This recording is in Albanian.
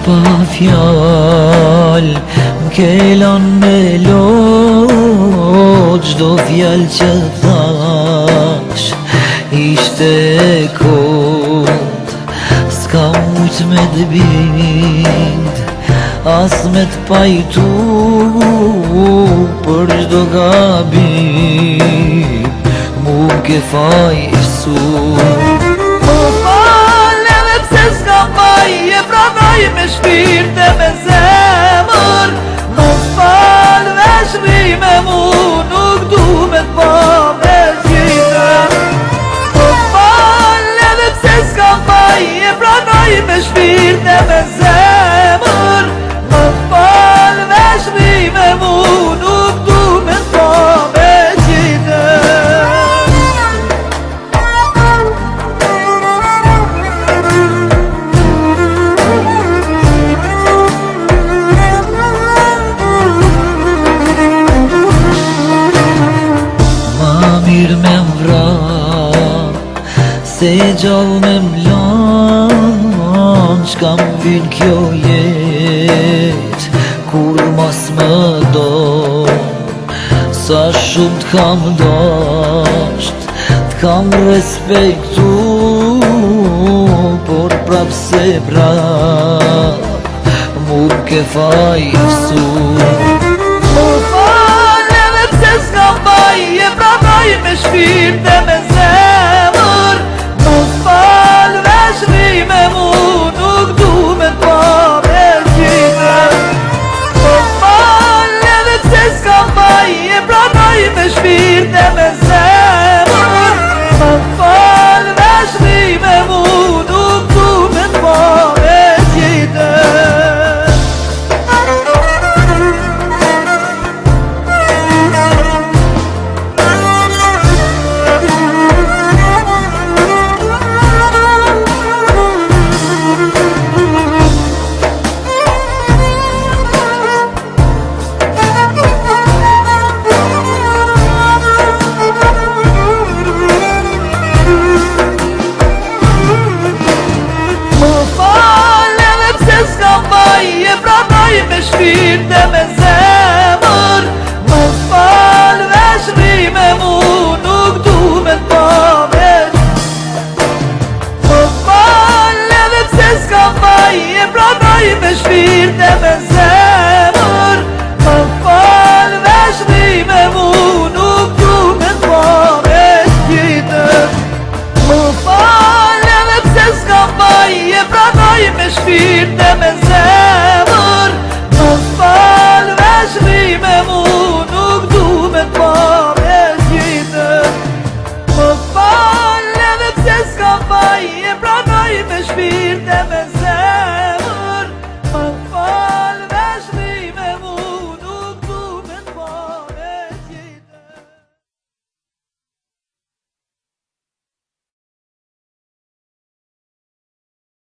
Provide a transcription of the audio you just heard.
pa fjall, m'kelan me lot, çdo fjall që thash ishte kot. S'ka mujt me t'bind, as me t'pajtu për çdo gabim, mu ke fajsu. Me shpirt e me zemër, mos fal veç rime mu, nuk du me t'pa me zgjidhe. Mos fal edhe pse s'kam faj, e pranoj me shpirt e me zemër, mos fal veç rime mu, nuk du me t'pa me zgjidhe. Mirë me m'vra, se gjallë me m'lan, çka m'vin kjo jet, kur mas më do. Sa shumë t'kam dasht, t'kam respektu, por prap se prap, mu ke fajsu. Me shpirt e me zemër, mos fal veç rime mu, nuk du me t'pa me zgjidhe. Mos fal edhe pse s'kam faj, e pranoj me shpirt e me zemër, mos fal veç rime mu, nuk du me t'pa me zgjidhe. Me shpirt e me zemër, mos fal veç rime mu, nuk du me t'pa me. Mos fal edhe pse s'kam faj, e pranoj me shpirt e me zemër, mos fal veç rime mu, nuk du me t'pa me zgjidhe. Mos fal edhe pse s'kam faj, e pranoj me shpirt e me